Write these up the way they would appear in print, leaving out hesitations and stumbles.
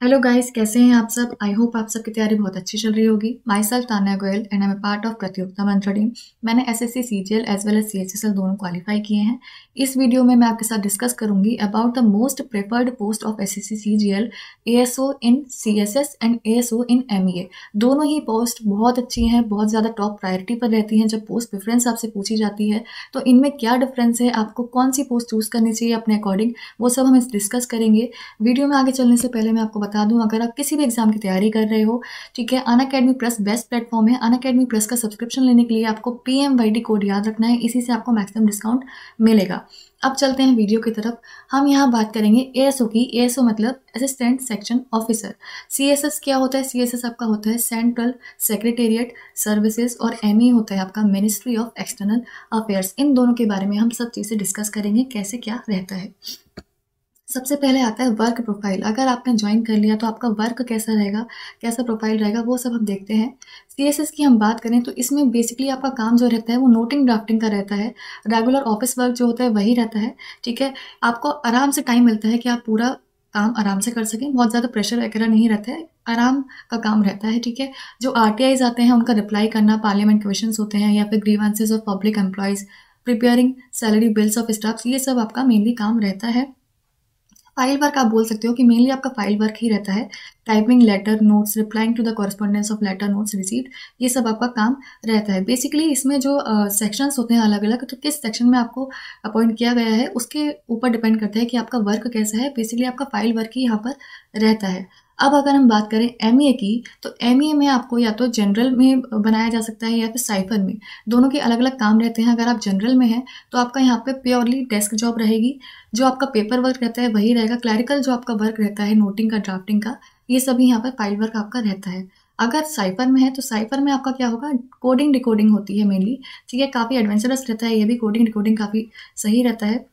Hello guys, कैसे हैं आप सब। आई होप आप सबकी तैयारी बहुत अच्छी चल रही होगी। Myself Tanya Goyal and I am a part of Pratiyogita Mantra team. मैंने SSC CGL as well as CHSL दोनों क्वालिफाई किए हैं। इस वीडियो में मैं आपके साथ डिस्कस करूंगी about the most preferred post of SSC CGL, ASO in CSS and ASO in MEA. दोनों ही पोस्ट बहुत अच्छी हैं, बहुत ज़्यादा टॉप प्रायोरिटी पर रहती हैं। जब पोस्ट प्रेफरेंस आपसे पूछी जाती है तो इनमें क्या डिफरेंस है, आपको कौन सी पोस्ट चूज़ करनी चाहिए अपने अकॉर्डिंग, वो सब हम डिस्कस करेंगे। वीडियो में आगे चलने से पहले मैं आपको बता दूं, अगर आप किसी भी एग्जाम की तैयारी कर रहे हो, ठीक है, अनअकैडमी प्लस बेस्ट प्लेटफॉर्म है। अनअकैडमी प्लस का सब्सक्रिप्शन लेने के लिए आपको PMYD कोड याद रखना है, इसी से आपको मैक्सिमम डिस्काउंट मिलेगा। अब चलते हैं वीडियो की तरफ। हम यहाँ बात करेंगे एएसओ की। एएसओ मतलब असिस्टेंट सेक्शन ऑफिसर। सीएसएस क्या होता है? सीएसएस आपका होता है सेंट्रल सेक्रेटेरिएट सर्विसेज, और एमई होता है आपका मिनिस्ट्री ऑफ एक्सटर्नल अफेयर्स। इन दोनों के बारे में हम सब चीज़ें डिस्कस करेंगे, कैसे क्या रहता है। सबसे पहले आता है वर्क प्रोफाइल। अगर आपने ज्वाइन कर लिया तो आपका वर्क कैसा रहेगा, कैसा प्रोफाइल रहेगा, वो सब हम देखते हैं। सीएसएस की हम बात करें तो इसमें बेसिकली आपका काम जो रहता है वो नोटिंग ड्राफ्टिंग का रहता है। रेगुलर ऑफिस वर्क जो होता है वही रहता है, ठीक है। आपको आराम से टाइम मिलता है कि आप पूरा काम आराम से कर सकें। बहुत ज़्यादा प्रेशर वगैरह नहीं रहता है, आराम का काम रहता है, ठीक है। जो आरटीआईज आते हैं उनका रिप्लाई करना, पार्लियामेंट क्वेश्चंस होते हैं, या फिर grievances of public employees, preparing salary bills of staffs, ये सब आपका मेनली काम रहता है। फाइल वर्क आप बोल सकते हो कि मेनली आपका फाइल वर्क ही रहता है। Typing letter notes, replying to the correspondence of letter notes received, ये सब आपका काम रहता है। बेसिकली इसमें जो सेक्शंस होते हैं अलग अलग, तो किस सेक्शन में आपको अपॉइंट किया गया है उसके ऊपर डिपेंड करता है कि आपका वर्क कैसा है। बेसिकली आपका फाइल वर्क ही यहाँ पर रहता है। अब अगर हम बात करें एमईए की, तो एमईए में आपको या तो जनरल में बनाया जा सकता है या फिर साइफर में। दोनों के अलग अलग काम रहते हैं। अगर आप जनरल में हैं तो आपका यहाँ पे प्योरली डेस्क जॉब रहेगी। जो आपका पेपर वर्क रहता है वही रहेगा। क्लैरिकल जो आपका वर्क रहता है नोटिंग का, ड्राफ्टिंग का, ये सभी यहाँ पर फाइल वर्क आपका रहता है। अगर साइफर में है तो साइफर में आपका क्या होगा, कोडिंग डिकोडिंग होती है मेनली, ठीक है। काफ़ी एडवेंचरस रहता है ये भी, कोडिंग डिकोडिंग काफ़ी सही रहता है।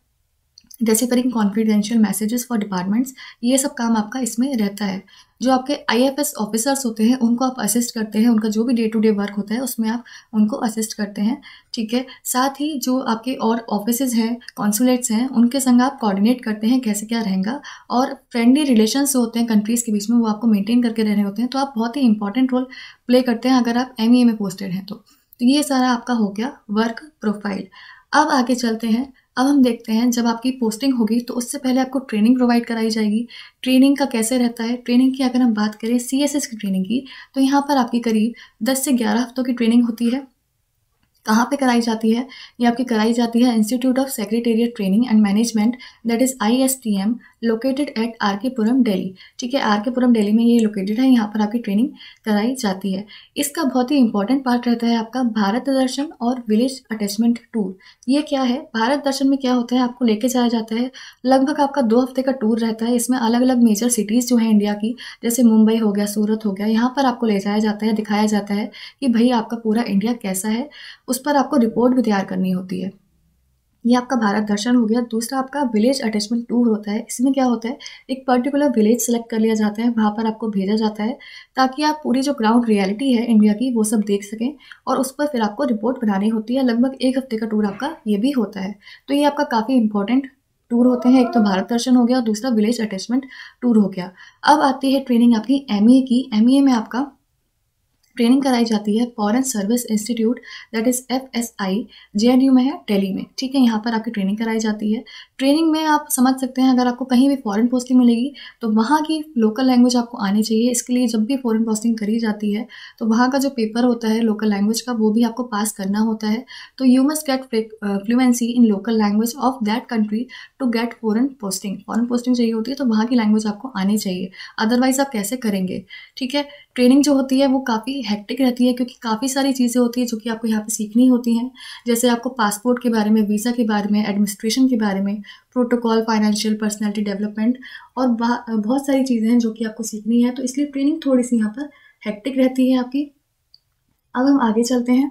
डेसिफरिंग कॉन्फिडेंशियल मैसेजेस फॉर डिपार्टमेंट्स, ये सब काम आपका इसमें रहता है। जो आपके आईएफएस ऑफिसर्स होते हैं उनको आप असिस्ट करते हैं, उनका जो भी डे टू डे वर्क होता है उसमें आप उनको असिस्ट करते हैं, ठीक है। साथ ही जो आपके और ऑफिसेज हैं, कॉन्सुलेट्स हैं, उनके संग आप कोऑर्डिनेट करते हैं कैसे क्या रहेगा। और फ्रेंडली रिलेशंस जो होते हैं कंट्रीज़ के बीच में वो आपको मेंटेन करके रहने होते हैं। तो आप बहुत ही इंपॉर्टेंट रोल प्ले करते हैं अगर आप एमईए में पोस्टेड हैं तो ये सारा आपका हो गया वर्क प्रोफाइल। अब आगे चलते हैं। अब हम देखते हैं जब आपकी पोस्टिंग होगी तो उससे पहले आपको ट्रेनिंग प्रोवाइड कराई जाएगी। ट्रेनिंग का कैसे रहता है? ट्रेनिंग की अगर हम बात करें सीएसएस की ट्रेनिंग की, तो यहाँ पर आपकी करीब 10 से 11 हफ्तों की ट्रेनिंग होती है। कहाँ पे कराई जाती है? ये आपकी कराई जाती है institute of secretariat training and management, that is ISTM, located at RK Puram Delhi, ठीक है। आरकेपुरम दिल्ली में ये लोकेटेड है, यहाँ पर आपकी ट्रेनिंग कराई जाती है। इसका बहुत ही इंपॉर्टेंट पार्ट रहता है आपका भारत दर्शन और विलेज अटैचमेंट टूर। ये क्या है? भारत दर्शन में क्या होता है, आपको लेके जाया जाता है। लगभग आपका 2 हफ्ते का टूर रहता है। इसमें अलग अलग मेजर सिटीज़ जो हैं इंडिया की, जैसे मुंबई हो गया, सूरत हो गया, यहाँ पर आपको ले जाया जाता है, दिखाया जाता है कि भाई आपका पूरा इंडिया कैसा है। उस पर आपको रिपोर्ट भी तैयार करनी होती है। ये आपका भारत दर्शन हो गया। दूसरा आपका विलेज अटैचमेंट टूर होता है। इसमें क्या होता है, एक पर्टिकुलर विलेज सेलेक्ट कर लिया जाता है, वहाँ पर आपको भेजा जाता है ताकि आप पूरी जो ग्राउंड रियलिटी है इंडिया की वो सब देख सकें, और उस पर फिर आपको रिपोर्ट बनानी होती है। लगभग 1 हफ्ते का टूर आपका ये भी होता है। तो ये आपका काफ़ी इंपॉर्टेंट टूर होते हैं। एक तो भारत दर्शन हो गया, दूसरा विलेज अटैचमेंट टूर हो गया। अब आती है ट्रेनिंग आपकी एमईए की। एमईए में आपका ट्रेनिंग कराई जाती है foreign service institute, that is FSI, JNU में है, दिल्ली में, ठीक है। यहाँ पर आपकी ट्रेनिंग कराई जाती है। ट्रेनिंग में आप समझ सकते हैं अगर आपको कहीं भी फॉरेन पोस्टिंग मिलेगी तो वहाँ की लोकल लैंग्वेज आपको आनी चाहिए। इसके लिए जब भी फॉरेन पोस्टिंग करी जाती है तो वहाँ का जो पेपर होता है लोकल लैंग्वेज का वो भी आपको पास करना होता है। तो you must get fluency in local language of that country to get foreign posting. Foreign posting चाहिए होती है तो वहाँ की लैंग्वेज आपको आनी चाहिए, अदरवाइज आप कैसे करेंगे, ठीक है। ट्रेनिंग जो होती है वो काफ़ी हेक्टिक रहती है क्योंकि काफ़ी सारी चीज़ें होती हैं जो कि आपको यहाँ पे सीखनी होती हैं। जैसे आपको पासपोर्ट के बारे में, वीज़ा के बारे में, एडमिनिस्ट्रेशन के बारे में, प्रोटोकॉल, फाइनेंशियल, पर्सनैलिटी डेवलपमेंट, और बहुत सारी चीज़ें हैं जो कि आपको सीखनी है। तो इसलिए ट्रेनिंग थोड़ी सी यहाँ पर हेक्टिक रहती है आपकी। अब हम आगे चलते हैं।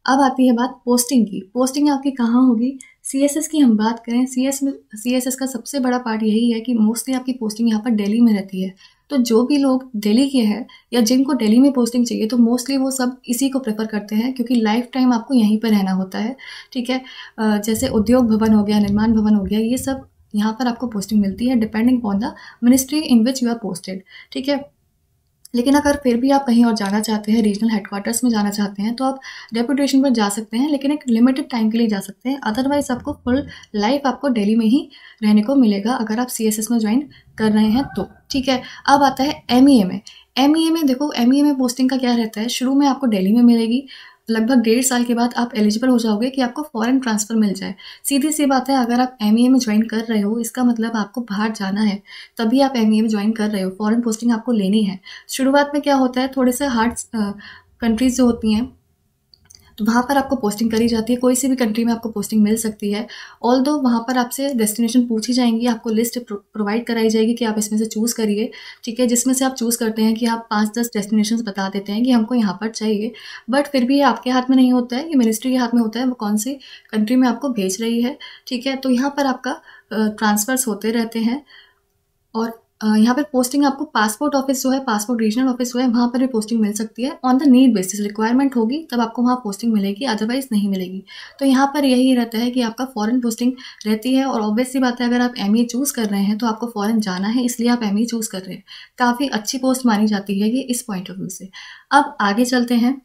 अब आती है बात पोस्टिंग की। पोस्टिंग आपकी कहाँ होगी? सीएसएस की हम बात करें, सीएसएस का सबसे बड़ा पार्ट यही है कि मोस्टली आपकी पोस्टिंग यहाँ पर दिल्ली में रहती है। तो जो भी लोग दिल्ली के हैं या जिनको दिल्ली में पोस्टिंग चाहिए तो मोस्टली वो सब इसी को प्रेफर करते हैं क्योंकि लाइफ टाइम आपको यहीं पर रहना होता है, ठीक है। जैसे उद्योग भवन हो गया, निर्माण भवन हो गया, ये सब यहाँ पर आपको पोस्टिंग मिलती है depending upon the ministry in which you are posted, ठीक है। लेकिन अगर फिर भी आप कहीं और जाना चाहते हैं, रीजनल हेडक्वार्टर्स में जाना चाहते हैं, तो आप डेपुटेशन पर जा सकते हैं, लेकिन एक लिमिटेड टाइम के लिए जा सकते हैं। अदरवाइज आपको फुल लाइफ आपको दिल्ली में ही रहने को मिलेगा अगर आप CSS में ज्वाइन कर रहे हैं तो, ठीक है। अब आता है MEA में। MEA में देखो, MEA में पोस्टिंग का क्या रहता है, शुरू में आपको दिल्ली में मिलेगी, लगभग 1.5 साल के बाद आप एलिजिबल हो जाओगे कि आपको फॉरेन ट्रांसफ़र मिल जाए। सीधी सी बात है, अगर आप MEA में ज्वाइन कर रहे हो, इसका मतलब आपको बाहर जाना है, तभी आप MEA में ज्वाइन कर रहे हो, फॉरेन पोस्टिंग आपको लेनी है। शुरुआत में क्या होता है, थोड़े से हार्ड कंट्रीज़ जो होती हैं, तो वहाँ पर आपको पोस्टिंग करी जाती है। कोई सी भी कंट्री में आपको पोस्टिंग मिल सकती है। ऑल्दो वहाँ पर आपसे डेस्टिनेशन पूछी जाएंगी, आपको लिस्ट प्रोवाइड कराई जाएगी कि आप इसमें से चूज़ करिए, ठीक है। जिसमें से आप चूज़ करते हैं कि आप 5-10 डेस्टिनेशंस बता देते हैं कि हमको यहाँ पर चाहिए, बट फिर भी ये आपके हाथ में नहीं होता है, ये मिनिस्ट्री के हाथ में होता है, वो कौन सी कंट्री में आपको भेज रही है, ठीक है। तो यहाँ पर आपका ट्रांसफ़र्स होते रहते हैं। और यहाँ पर पोस्टिंग आपको पासपोर्ट ऑफिस जो है, पासपोर्ट रीजनल ऑफिस जो है, वहाँ पर भी पोस्टिंग मिल सकती है। On the need basis, requirement होगी तब आपको वहाँ पोस्टिंग मिलेगी, अदरवाइज नहीं मिलेगी। तो यहाँ पर यही रहता है कि आपका फॉरेन पोस्टिंग रहती है। और ऑब्वियस सी बात है, अगर आप MEA चूज़ कर रहे हैं तो आपको फॉरेन जाना है, इसलिए आप MEA चूज़ कर रहे हैं। काफ़ी अच्छी पोस्ट मानी जाती है ये इस पॉइंट ऑफ व्यू से। अब आगे चलते हैं,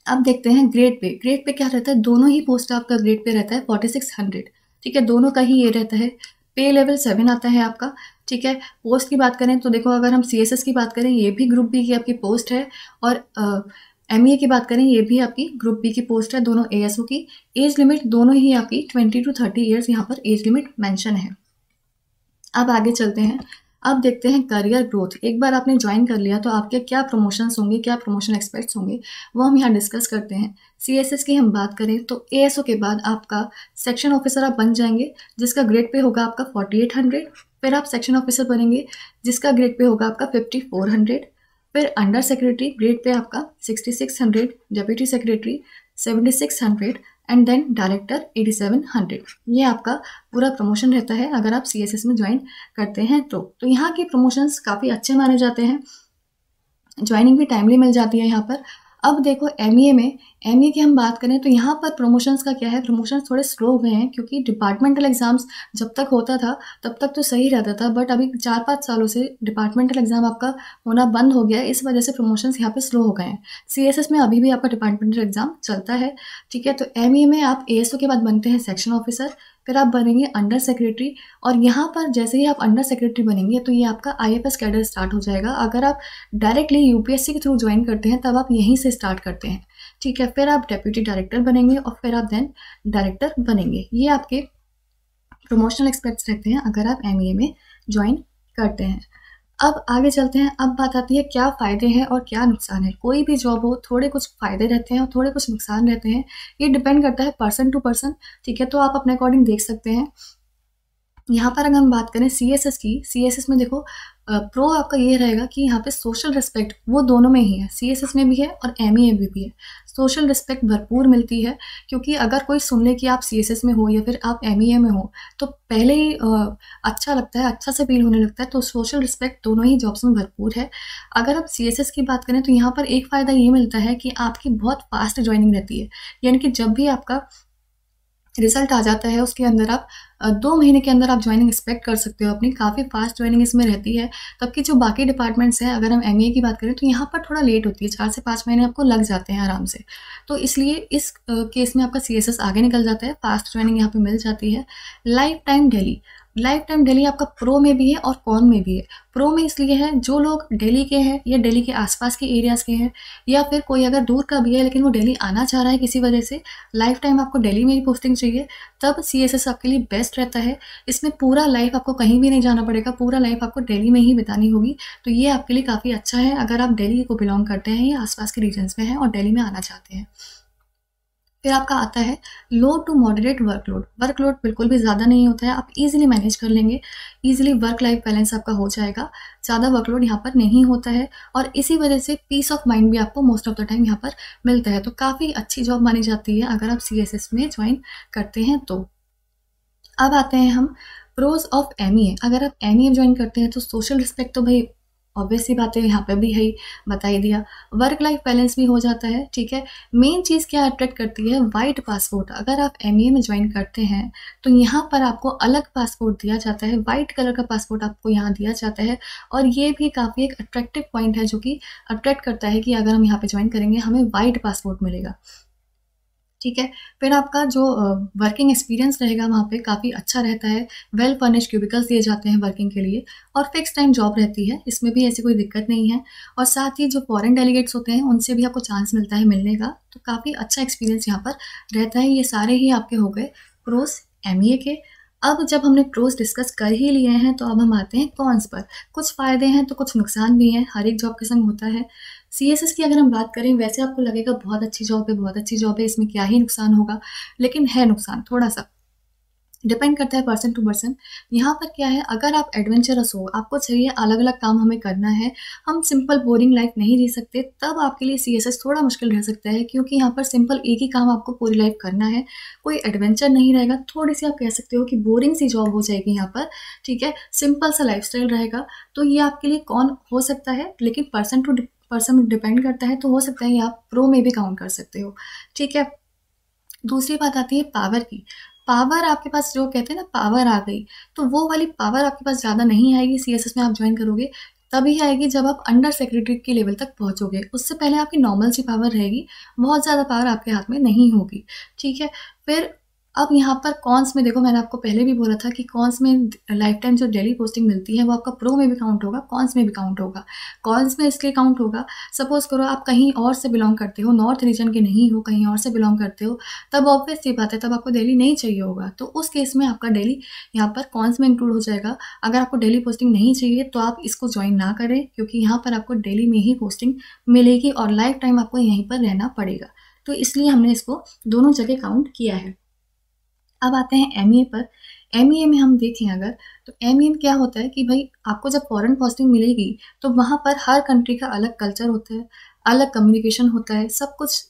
अब देखते हैं ग्रेड पे। ग्रेड पे क्या रहता है, दोनों ही पोस्ट आपका ग्रेड पे रहता है 4600, ठीक है। दोनों का ही ये रहता है। पे लेवल 7 आता है आपका, ठीक है। पोस्ट की बात करें तो देखो, अगर हम CSS की बात करें, ये भी ग्रुप बी की आपकी पोस्ट है, और MEA की बात करें, ये भी आपकी ग्रुप बी की पोस्ट है, दोनों ASO की। एज लिमिट दोनों ही आपकी 20 to 30 ईयर्स यहाँ पर एज लिमिट मेंशन है। अब आगे चलते हैं, अब देखते हैं करियर ग्रोथ। एक बार आपने ज्वाइन कर लिया तो आपके क्या प्रमोशंस होंगे, क्या प्रमोशन एक्सपेक्ट्स होंगे, वो हम यहाँ डिस्कस करते हैं। CSS की हम बात करें तो ASO के बाद आपका सेक्शन ऑफिसर आप बन जाएंगे, जिसका ग्रेड पे होगा आपका 4800। फिर आप सेक्शन ऑफिसर बनेंगे, जिसका ग्रेड पे होगा आपका 5400। फिर अंडर सेक्रेटरी ग्रेड पे आपका 6600, deputy secretary 7600 and then director 8700। ये आपका पूरा प्रमोशन रहता है अगर आप CSS में ज्वाइन करते हैं तो यहाँ के प्रमोशंस काफ़ी अच्छे माने जाते हैं, ज्वाइनिंग भी टाइमली मिल जाती है यहाँ पर। अब देखो MEA की हम बात करें तो यहाँ पर प्रमोशंस का क्या है, प्रमोशंस थोड़े स्लो हो गए हैं, क्योंकि डिपार्टमेंटल एग्जाम्स जब तक होता था तब तक तो सही रहता था, बट अभी 4-5 सालों से डिपार्टमेंटल एग्जाम आपका होना बंद हो गया है, इस वजह से प्रमोशंस यहाँ पे स्लो हो गए हैं। CSS में अभी भी आपका डिपार्टमेंटल एग्जाम चलता है, ठीक है। तो MEA में आप ASO के बाद बनते हैं सेक्शन ऑफिसर, फिर आप बनेंगे अंडर सेक्रेटरी, और यहाँ पर जैसे ही आप अंडर सेक्रेटरी बनेंगे तो ये आपका IFS कैडर स्टार्ट हो जाएगा। अगर आप डायरेक्टली UPSC के थ्रू ज्वाइन करते हैं तब आप यहीं से स्टार्ट करते हैं, ठीक है। फिर आप डेप्यूटी डायरेक्टर बनेंगे और फिर आप देन डायरेक्टर बनेंगे। ये आपके प्रमोशनल एक्सपेक्ट्स रहते हैं अगर आप MEA में ज्वाइन करते हैं। अब आगे चलते हैं, अब बात आती है क्या फ़ायदे हैं और क्या नुकसान है। कोई भी जॉब हो, थोड़े कुछ फ़ायदे रहते हैं और थोड़े कुछ नुकसान रहते हैं, ये डिपेंड करता है पर्सन टू पर्सन, ठीक है। तो आप अपने अकॉर्डिंग देख सकते हैं। यहाँ पर अगर हम बात करें CSS की, CSS में देखो प्रो आपका ये रहेगा कि यहाँ पे सोशल रिस्पेक्ट वो दोनों में ही है, CSS में भी है और MEA में भी है। सोशल रिस्पेक्ट भरपूर मिलती है, क्योंकि अगर कोई सुन ले कि आप CSS में हो या फिर आप MEA में हो तो पहले ही अच्छा लगता है, अच्छा से फील होने लगता है। तो सोशल रिस्पेक्ट दोनों ही जॉब्स में भरपूर है। अगर आप CSS की बात करें तो यहाँ पर एक फ़ायदा ये मिलता है कि आपकी बहुत फास्ट ज्वाइनिंग रहती है, यानी कि जब भी आपका रिजल्ट आ जाता है उसके अंदर आप 2 महीने के अंदर आप ज्वाइनिंग एक्सपेक्ट कर सकते हो अपनी। काफ़ी फास्ट ज्वाइनिंग इसमें रहती है। तब की जो बाकी डिपार्टमेंट्स हैं, अगर हम MEA की बात करें तो यहाँ पर थोड़ा लेट होती है, 4 से 5 महीने आपको लग जाते हैं आराम से। तो इसलिए इस केस में आपका CSS आगे निकल जाता है, फास्ट ज्वाइनिंग यहाँ पे मिल जाती है। लाइफ टाइम दिल्ली आपका प्रो में भी है और कॉन में भी है। प्रो में इसलिए है जो लोग दिल्ली के हैं या दिल्ली के आसपास के एरियाज़ के हैं, या फिर कोई अगर दूर का भी है लेकिन वो दिल्ली आना चाह रहा है किसी वजह से, लाइफ टाइम आपको दिल्ली में ही पोस्टिंग चाहिए, तब CSS आपके लिए बेस्ट रहता है। इसमें पूरा लाइफ आपको कहीं भी नहीं जाना पड़ेगा, पूरा लाइफ आपको दिल्ली में ही बितानी होगी। तो ये आपके लिए काफ़ी अच्छा है अगर आप दिल्ली को बिलोंग करते हैं या आसपास के रीजन्स में हैं और दिल्ली में आना चाहते हैं। फिर आपका आता है लो टू मॉडरेट वर्कलोड बिल्कुल भी ज़्यादा नहीं होता है, आप इजीली मैनेज कर लेंगे, इजीली वर्क लाइफ बैलेंस आपका हो जाएगा, ज़्यादा वर्कलोड यहाँ पर नहीं होता है। और इसी वजह से पीस ऑफ माइंड भी आपको मोस्ट ऑफ द टाइम यहाँ पर मिलता है। तो काफ़ी अच्छी जॉब मानी जाती है अगर आप CSS में ज्वाइन करते हैं तो। अब आते हैं हम प्रोज ऑफ MEA। अगर आप MEA ज्वाइन करते हैं तो सोशल रिस्पेक्ट तो भाई ऑब्वियस सी बात है, यहाँ पे भी है ही, बता ही दिया। वर्क लाइफ बैलेंस भी हो जाता है, ठीक है। मेन चीज़ क्या अट्रैक्ट करती है, वाइट पासपोर्ट। अगर आप एमईए में ज्वाइन करते हैं तो यहाँ पर आपको अलग पासपोर्ट दिया जाता है, वाइट कलर का पासपोर्ट आपको यहाँ दिया जाता है। और ये भी काफ़ी एक अट्रैक्टिव पॉइंट है जो कि अट्रैक्ट करता है कि अगर हम यहाँ पे ज्वाइन करेंगे हमें वाइट पासपोर्ट मिलेगा, ठीक है। फिर आपका जो वर्किंग एक्सपीरियंस रहेगा वहाँ पे काफ़ी अच्छा रहता है। वेल फर्निश्ड क्यूबिकल्स दिए जाते हैं वर्किंग के लिए, और फिक्स टाइम जॉब रहती है, इसमें भी ऐसी कोई दिक्कत नहीं है। और साथ ही जो फॉरेन डेलीगेट्स होते हैं उनसे भी आपको चांस मिलता है मिलने का, तो काफ़ी अच्छा एक्सपीरियंस यहाँ पर रहता है। ये सारे ही आपके हो गए प्रोस एमईए के। अब जब हमने प्रोस डिस्कस कर ही लिए हैं तो अब हम आते हैं कॉन्स पर। कुछ फ़ायदे हैं तो कुछ नुकसान भी हैं, हर एक जॉब के संग होता है। सीएसएस की अगर हम बात करें, वैसे आपको लगेगा बहुत अच्छी जॉब है, बहुत अच्छी जॉब है, इसमें क्या ही नुकसान होगा, लेकिन है नुकसान थोड़ा सा, डिपेंड करता है पर्सन टू पर्सन। यहाँ पर क्या है, अगर आप एडवेंचरस हो, आपको चाहिए अलग अलग काम हमें करना है, हम सिंपल बोरिंग लाइफ नहीं जी सकते, तब आपके लिए सीएसएस थोड़ा मुश्किल रह सकता है, क्योंकि यहाँ पर सिंपल एक ही काम आपको पूरी लाइफ करना है, कोई एडवेंचर नहीं रहेगा। थोड़ी सी आप कह सकते हो कि बोरिंग सी जॉब हो जाएगी यहाँ पर, ठीक है। सिंपल सा लाइफस्टाइल रहेगा, तो ये आपके लिए कौन हो सकता है, लेकिन पर्सन टू पर्सन डिपेंड करता है। तो हो सकता है ये आप प्रो में भी काउंट कर सकते हो, ठीक है। दूसरी बात आती है पावर की। पावर आपके पास, जो कहते हैं ना पावर आ गई, तो वो वाली पावर आपके पास ज़्यादा नहीं आएगी सीएसएस में आप ज्वाइन करोगे, तभी आएगी जब आप अंडर सेक्रेटरी के लेवल तक पहुंचोगे। उससे पहले आपकी नॉर्मल सी पावर रहेगी, बहुत ज़्यादा पावर आपके हाथ में नहीं होगी, ठीक है। फिर अब यहाँ पर कॉन्स में देखो, मैंने आपको पहले भी बोला था कि कॉन्स में लाइफ टाइम जो डेली पोस्टिंग मिलती है वो आपका प्रो में भी काउंट होगा, कॉन्स में भी काउंट होगा। कॉन्स में इसलिए काउंट होगा, सपोज करो आप कहीं और से बिलोंग करते हो, नॉर्थ रीजन के नहीं हो, कहीं और से बिलोंग करते हो, तब ऑब्वियस सी बात है तब आपको डेली नहीं चाहिए होगा, तो उस केस में आपका डेली यहाँ पर कॉन्स में इंक्लूड हो जाएगा। अगर आपको डेली पोस्टिंग नहीं चाहिए तो आप इसको ज्वाइन ना करें, क्योंकि यहाँ पर आपको डेली में ही पोस्टिंग मिलेगी और लाइफ टाइम आपको यहीं पर रहना पड़ेगा, तो इसलिए हमने इसको दोनों जगह काउंट किया है। अब आते हैं एमईए पर। एमईए में हम देखें अगर, तो एमईए में क्या होता है कि भाई आपको जब फॉरेन पोस्टिंग मिलेगी तो वहाँ पर हर कंट्री का अलग कल्चर होता है, अलग कम्युनिकेशन होता है, सब कुछ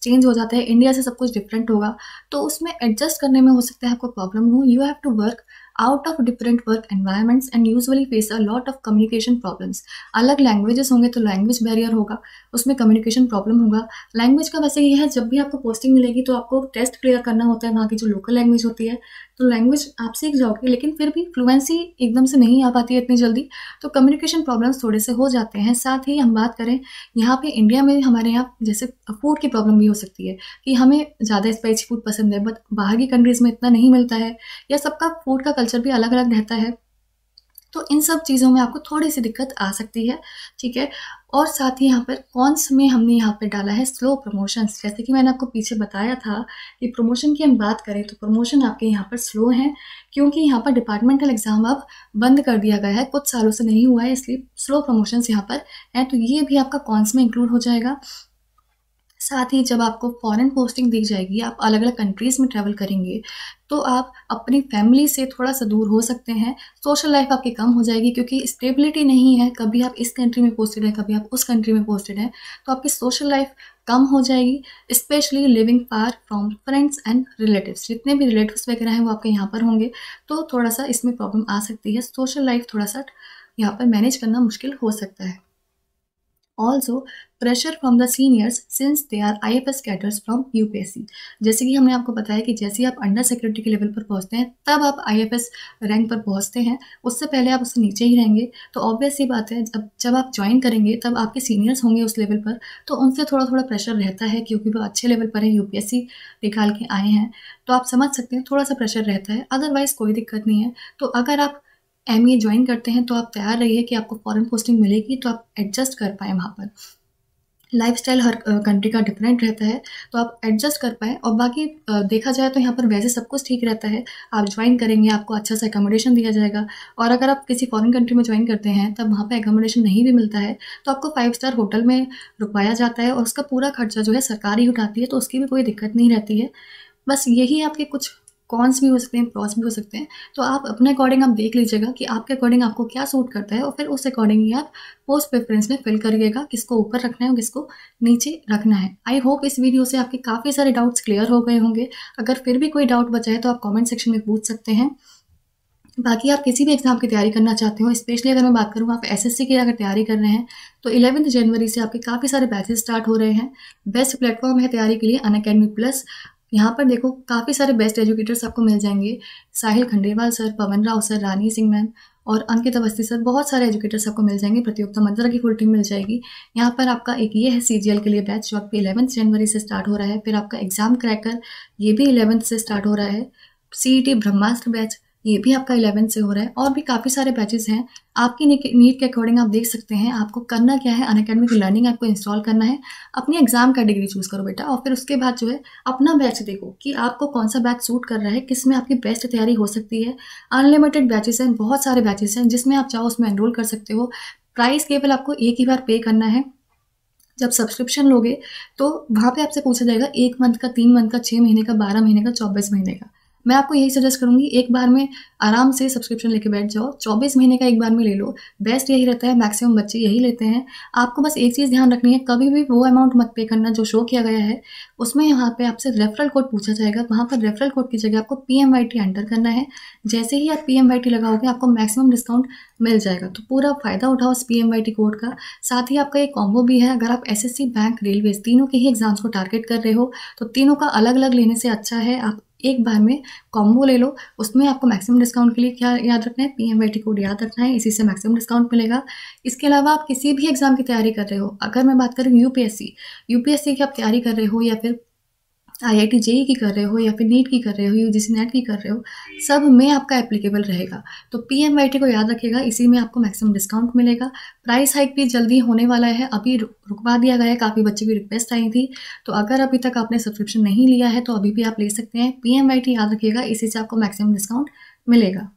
चेंज हो जाता है, इंडिया से सब कुछ डिफरेंट होगा, तो उसमें एडजस्ट करने में हो सकता है आपको प्रॉब्लम हो। You have to work out of different work environments and usually face a lot of communication problems. अलग लैंग्वेजेस होंगे तो लैंग्वेज बैरियर होगा, उसमें कम्युनिकेशन प्रॉब्लम होगा। लैंग्वेज का वैसे ये है, जब भी आपको पोस्टिंग मिलेगी तो आपको टेस्ट क्लियर करना होता है वहाँ की जो लोकल लैंग्वेज होती है, तो लैंग्वेज आप सीख जाओगे, लेकिन फिर भी फ्लुएंसी एकदम से नहीं आ पाती है इतनी जल्दी, तो कम्युनिकेशन प्रॉब्लम्स थोड़े से हो जाते हैं। साथ ही हम बात करें यहाँ पे इंडिया में, हमारे यहाँ जैसे फूड की प्रॉब्लम भी हो सकती है कि हमें ज़्यादा स्पाइसी फूड पसंद है, बट बाहर की कंट्रीज़ में इतना नहीं मिलता है, या सबका फूड का कल्चर भी अलग अलग रहता है, तो इन सब चीज़ों में आपको थोड़ी सी दिक्कत आ सकती है, ठीक है। और साथ ही यहाँ पर कॉन्स में हमने यहाँ पे डाला है स्लो प्रमोशंस। जैसे कि मैंने आपको पीछे बताया था कि प्रमोशन की हम बात करें तो प्रमोशन आपके यहाँ पर स्लो हैं, क्योंकि यहाँ पर डिपार्टमेंटल एग्जाम अब बंद कर दिया गया है, कुछ सालों से नहीं हुआ है, इसलिए स्लो प्रमोशंस यहाँ पर हैं, तो ये भी आपका कॉन्स में इंक्लूड हो जाएगा। साथ ही जब आपको फॉरेन पोस्टिंग दी जाएगी, आप अलग अलग कंट्रीज़ में ट्रैवल करेंगे, तो आप अपनी फैमिली से थोड़ा सा दूर हो सकते हैं, सोशल लाइफ आपकी कम हो जाएगी, क्योंकि स्टेबिलिटी नहीं है, कभी आप इस कंट्री में पोस्टेड हैं, कभी आप उस कंट्री में पोस्टेड हैं, तो आपकी सोशल लाइफ कम हो जाएगी, specially living far from friends and relatives. जितने भी रिलेटिव्स वगैरह हैं वो आपके यहाँ पर होंगे, तो थोड़ा सा इसमें प्रॉब्लम आ सकती है, सोशल लाइफ थोड़ा सा यहाँ पर मैनेज करना मुश्किल हो सकता है। Also pressure from the seniors since they are IFS cadres from UPSC. जैसे कि हमने आपको बताया कि जैसे ही आप अंडर सेक्रेटरी के लेवल पर पहुंचते हैं तब आप IFS रैंक पर पहुंचते हैं, उससे पहले आप उससे नीचे ही रहेंगे, तो ऑब्वियस सी बात है जब आप ज्वाइन करेंगे तब आपके सीनियर्स होंगे उस लेवल पर, तो उनसे थोड़ा थोड़ा प्रेशर रहता है, क्योंकि वो अच्छे लेवल पर है, यूपीएससी निकाल के आए हैं, तो आप समझ सकते हैं थोड़ा सा प्रेशर रहता है। अदरवाइज़ कोई दिक्कत नहीं है। तो अगर आप एमईए ज्वाइन करते हैं तो आप तैयार रहिए कि आपको फॉरेन पोस्टिंग मिलेगी, तो आप एडजस्ट कर पाएँ वहाँ पर। लाइफस्टाइल हर कंट्री का डिफरेंट रहता है, तो आप एडजस्ट कर पाएँ। और बाकी देखा जाए तो यहाँ पर वैसे सब कुछ ठीक रहता है, आप ज्वाइन करेंगे आपको अच्छा सा एकोमोडेशन दिया जाएगा, और अगर आप किसी फॉरेन कंट्री में ज्वाइन करते हैं तब वहाँ पे एकोमोडेशन नहीं भी मिलता है तो आपको 5 स्टार होटल में रुकवाया जाता है, और उसका पूरा खर्चा जो है सरकार ही उठाती है, तो उसकी भी कोई दिक्कत नहीं रहती है। बस यही आपके कुछ कॉन्स भी हो सकते हैं, प्रॉस भी हो सकते हैं, तो आप अपने अकॉर्डिंग आप देख लीजिएगा कि आपके अकॉर्डिंग आपको क्या सूट करता है, और फिर उस अकॉर्डिंग ही आप पोस्ट प्रेफरेंस में फिल करिएगा किसको ऊपर रखना है और किसको नीचे रखना है। आई होप इस वीडियो से आपके काफ़ी सारे डाउट्स क्लियर हो गए होंगे। अगर फिर भी कोई डाउट बचा है तो आप कॉमेंट सेक्शन में पूछ सकते हैं। बाकी आप किसी भी एग्ज़ाम की तैयारी करना चाहते हो, स्पेशली अगर मैं बात करूँ आप एसएससी की अगर तैयारी कर रहे हैं, तो 11 जनवरी से आपके काफ़ी सारे बैचेस स्टार्ट हो रहे हैं। बेस्ट प्लेटफॉर्म है तैयारी के लिए अनअकैडमी प्लस। यहाँ पर देखो काफ़ी सारे बेस्ट एजुकेटर्स आपको मिल जाएंगे। साहिल खंडेलवाल सर, पवन राव सर, रानी सिंह मैम और अंकित अवस्थी सर, बहुत सारे एजुकेटर्स आपको मिल जाएंगे। प्रतियोगिता मंत्रा की फुल टीम मिल जाएगी। यहाँ पर आपका एक ये है सीजीएल के लिए बैच जो आपके 11 जनवरी से स्टार्ट हो रहा है। फिर आपका एग्जाम क्रैकर, ये भी 11 से स्टार्ट हो रहा है। सीईटी ब्रह्मास्त्र बैच, ये भी आपका 11 से हो रहा है। और भी काफ़ी सारे बैचेस हैं। आपकी नीड के अकॉर्डिंग आप देख सकते हैं। आपको करना क्या है, अनअकैडमी की लर्निंग आपको इंस्टॉल करना है। अपनी एग्जाम कैटेगरी चूज़ करो बेटा, और फिर उसके बाद जो है अपना बैच देखो कि आपको कौन सा बैच सूट कर रहा है, किस में आपकी बेस्ट तैयारी हो सकती है। अनलिमिटेड बैचेस हैं, बहुत सारे बैचेस हैं, जिसमें आप चाहो उसमें एनरोल कर सकते हो। प्राइस केवल आपको एक ही बार पे करना है। जब सब्सक्रिप्शन लोगे तो वहाँ पे आपसे पूछा जाएगा 1 मंथ का, 3 मंथ का, 6 महीने का, 12 महीने का, 24 महीने का। मैं आपको यही सजेस्ट करूँगी एक बार में आराम से सब्सक्रिप्शन लेके बैठ जाओ। 24 महीने का एक बार में ले लो, बेस्ट यही रहता है, मैक्सिमम बच्चे यही लेते हैं। आपको बस एक चीज़ ध्यान रखनी है, कभी भी वो अमाउंट मत पे करना जो शो किया गया है। उसमें यहाँ पे आपसे रेफरल कोड पूछा जाएगा, वहाँ पर रेफरल कोड की जगह आपको PMYT एंटर करना है। जैसे ही आप PMYT लगाओगे आपको मैक्सिमम डिस्काउंट मिल जाएगा। तो पूरा फ़ायदा उठाओ इस PMYT कोड का। साथ ही आपका एक कॉम्बो भी है, अगर आप एसएससी, बैंक, रेलवेज तीनों के ही एग्जाम्स को टारगेट कर रहे हो तो तीनों का अलग अलग लेने से अच्छा है आप एक बार में कॉम्बो ले लो। उसमें आपको मैक्सिमम डिस्काउंट के लिए क्या याद रखना है, PMYT कोड याद रखना है, इसी से मैक्सिमम डिस्काउंट मिलेगा। इसके अलावा आप किसी भी एग्जाम की तैयारी कर रहे हो, अगर मैं बात करूँ यूपीएससी की आप तैयारी कर रहे हो, या फिर IIT जेईई की कर रहे हो, या फिर नीट की कर रहे हो, यूजीसी नेट की कर रहे हो, सब में आपका एप्लीकेबल रहेगा। तो PMYT को याद रखिएगा, इसी में आपको मैक्सिमम डिस्काउंट मिलेगा। प्राइस हाइक भी जल्दी होने वाला है, अभी रुकवा दिया गया है, काफ़ी बच्चे की रिक्वेस्ट आई थी। तो अगर अभी तक आपने सब्सक्रिप्शन नहीं लिया है तो अभी भी आप ले सकते हैं। PMYT याद रखिएगा, इसी से आपको मैक्सिमम डिस्काउंट मिलेगा।